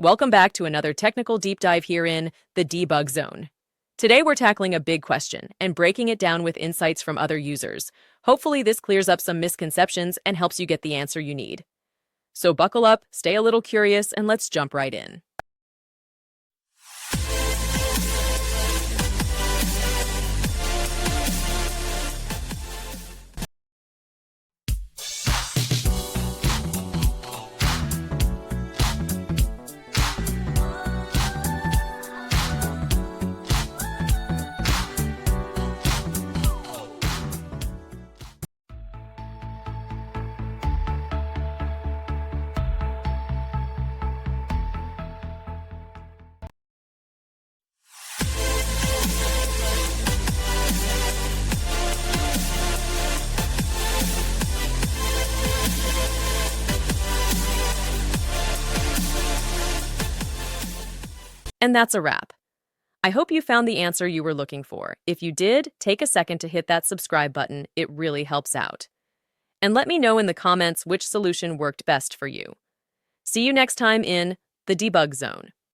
Welcome back to another technical deep dive here in the debug zone. Today we're tackling a big question and breaking it down with insights from other users. Hopefully this clears up some misconceptions and helps you get the answer you need. So buckle up, stay a little curious, and let's jump right in. And that's a wrap. I hope you found the answer you were looking for. If you did, take a second to hit that subscribe button. It really helps out. And let me know in the comments which solution worked best for you. See you next time in the debug zone.